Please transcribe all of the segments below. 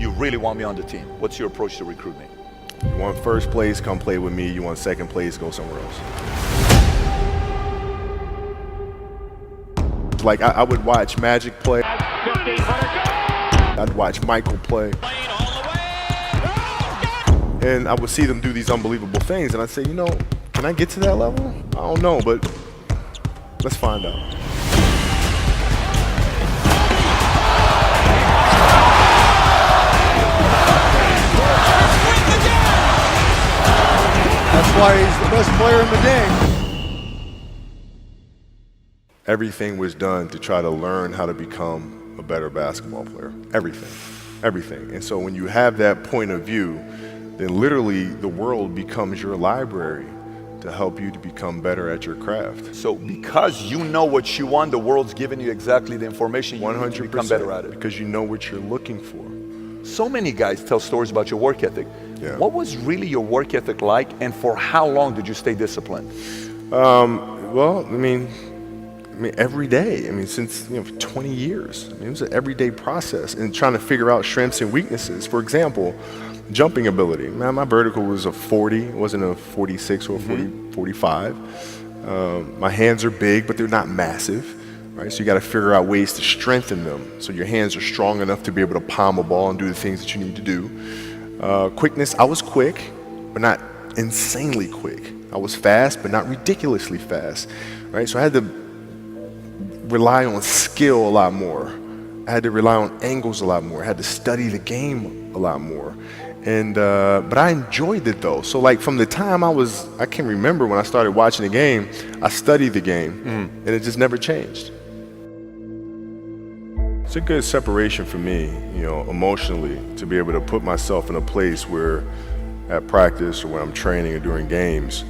you really want me on the team. What's your approach to recruiting? You want first place, come play with me. You want second place, go somewhere else. Like I would watch Magic play. I'd watch Michael play. And I would see them do these unbelievable things, and I'd say, you know, can I get to that level? I don't know, but let's find out. That's why he's the best player in the game. Everything was done to try to learn how to become a better basketball player. Everything. And so when you have that point of view, then literally the world becomes your library to help you to become better at your craft. So because you know what you want, the world's giving you exactly the information you need to become better at it. Because you know what you're looking for. So many guys tell stories about your work ethic. Yeah. What was really your work ethic like, and for how long did you stay disciplined? Well, I mean, every day. I mean, since, for 20 years. I mean, it was an everyday process and trying to figure out strengths and weaknesses. For example, jumping ability. Man, my vertical was a 40, it wasn't a 46 or a 45. My hands are big, but they're not massive. Right? So you got to figure out ways to strengthen them so your hands are strong enough to be able to palm a ball and do the things that you need to do. Quickness, I was quick, but not insanely quick. I was fast, but not ridiculously fast. Right? So I had to rely on skill a lot more. I had to rely on angles a lot more. I had to study the game a lot more. And but I enjoyed it though. So like from the time I can remember when I started watching the game, I studied the game and it just never changed. It's a good separation for me, emotionally, to be able to put myself in a place where at practice or when I'm training or during games,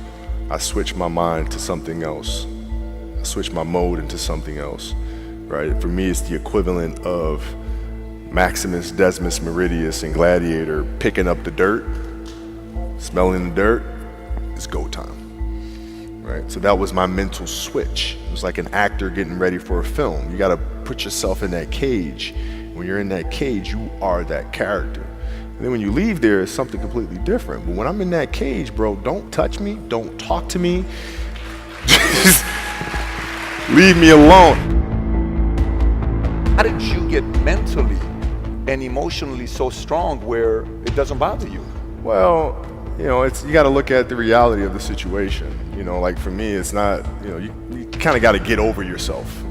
I switch my mind to something else. I switch my mode into something else, right? For me, it's the equivalent of Maximus, Decimus, Meridius, and Gladiator picking up the dirt, smelling the dirt. It's go time, right? So that was my mental switch. It was like an actor getting ready for a film. You got to put yourself in that cage. When you're in that cage, you are that character. And then when you leave there, it's something completely different. But when I'm in that cage, bro, don't touch me, don't talk to me. Just leave me alone. How did you get mentally and emotionally so strong where it doesn't bother you? Well, you got to look at the reality of the situation. Like for me, it's not, you kind of got to get over yourself.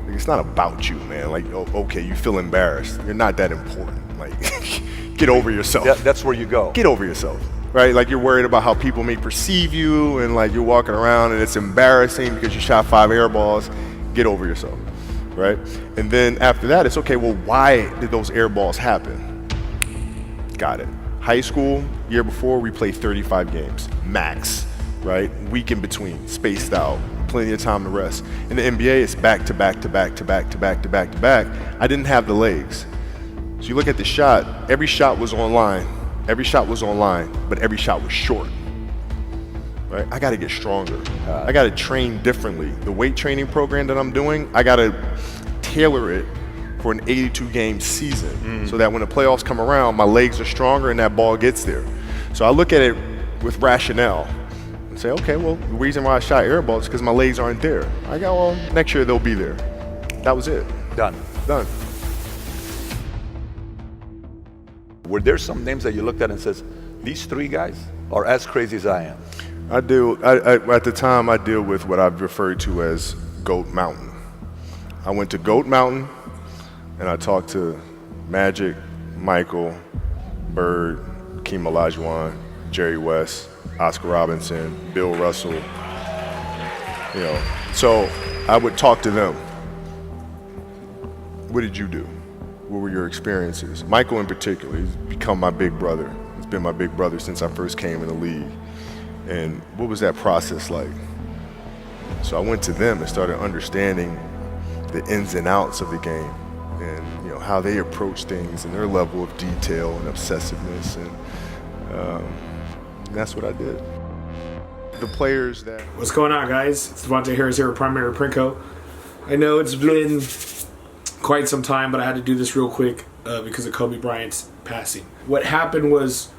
It's not about you, man. Like, okay, you feel embarrassed. You're not that important. Like, get over yourself. That's where you go. Get over yourself, right? Like you're worried about how people may perceive you and like you're walking around and it's embarrassing because you shot 5 air balls. Get over yourself, right? And then after that, it's okay, well, why did those air balls happen? Got it. High school, year before, we played 35 games, max, right? Week in between, spaced out, plenty of time to rest. In the NBA, it's back to back to back to back to back to back to back. I didn't have the legs. So you look at the shot, every shot was online, but every shot was short. Right? I got to get stronger. I got to train differently. The weight training program that I'm doing, I got to tailor it for an 82-game season so that when the playoffs come around, my legs are stronger and that ball gets there. So I look at it with rationale and say, okay, well, the reason why I shot air balls is because my legs aren't there. I go, well, next year they'll be there. That was it. Done. Were there some names that you looked at and says, these 3 guys are as crazy as I am? At the time, I deal with what I've referred to as Goat Mountain. I went to Goat Mountain and I talked to Magic, Michael, Bird, Hakeem Olajuwon, Jerry West, Oscar Robinson, Bill Russell. So I would talk to them. What did you do? What were your experiences? Michael in particular, he's become my big brother. He's been my big brother since I first came in the league. And what was that process like? So I went to them and started understanding the ins and outs of the game and how they approach things and their level of detail and obsessiveness, and that's what I did. The players that... What's going on, guys? It's Devontae Harris here with Primary Prinko. I know it's been quite some time, but I had to do this real quick. because of Kobe Bryant's passing. What happened was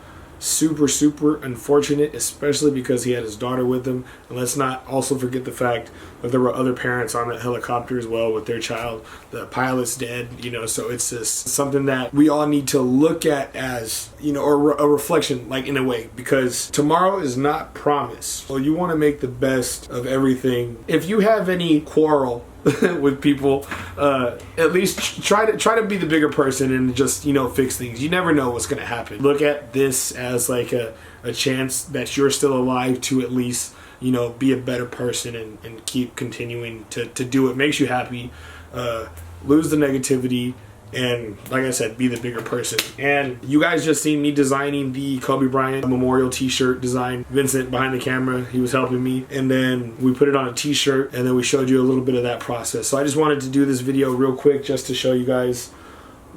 super unfortunate, especially because he had his daughter with him. And let's not also forget the fact that there were other parents on that helicopter as well with their child. The pilot's dead, you know, so it's just something that we all need to look at as, you know, or a reflection, like, in a way, because tomorrow is not promised. So you want to make the best of everything. If you have any quarrel with people, at least try to be the bigger person and just, you know, fix things. You never know what's going to happen. Look at this as like a chance that you're still alive to at least, you know, be a better person and keep continuing to do what makes you happy. Lose the negativity, and like I said, be the bigger person. And you guys just seen me designing the Kobe Bryant memorial t-shirt design. Vincent behind the camera, he was helping me. And then we put it on a t-shirt, and then we showed you a little bit of that process. So I just wanted to do this video real quick just to show you guys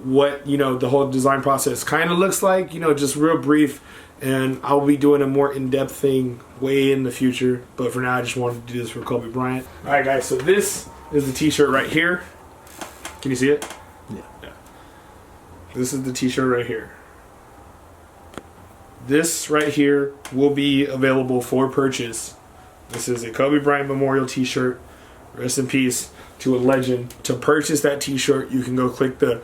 what, you know, the whole design process kind of looks like, you know, just real brief. And I'll be doing a more in-depth thing way in the future. But for now, I just wanted to do this for Kobe Bryant. All right, guys, so this is the t-shirt right here. Can you see it? Yeah. This is the t-shirt right here. This right here will be available for purchase. This is a Kobe Bryant memorial t-shirt. Rest in peace to a legend. To purchase that t-shirt, you can go click the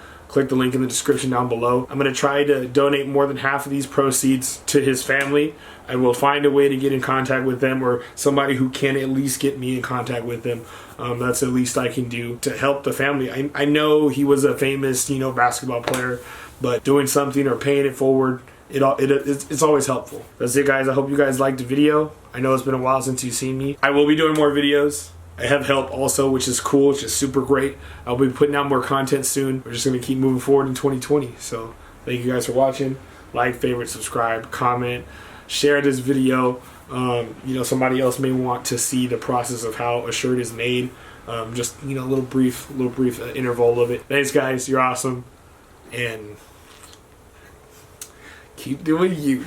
link in the description down below. I'm going to try to donate more than half of these proceeds to his family. I will find a way to get in contact with them, or somebody who can at least get me in contact with them. That's the least I can do to help the family. I know he was a famous, you know, basketball player, but doing something or paying it forward, it's always helpful. That's it, guys. I hope you guys liked the video. I know it's been a while since you've seen me. I will be doing more videos. I have help also, which is cool. It's just super great. I'll be putting out more content soon. We're just going to keep moving forward in 2020. So thank you guys for watching. Like, favorite, subscribe, comment, share this video. You know, somebody else may want to see the process of how a shirt is made. Just, you know, a little brief interval of it. Thanks, guys. You're awesome. And keep doing you.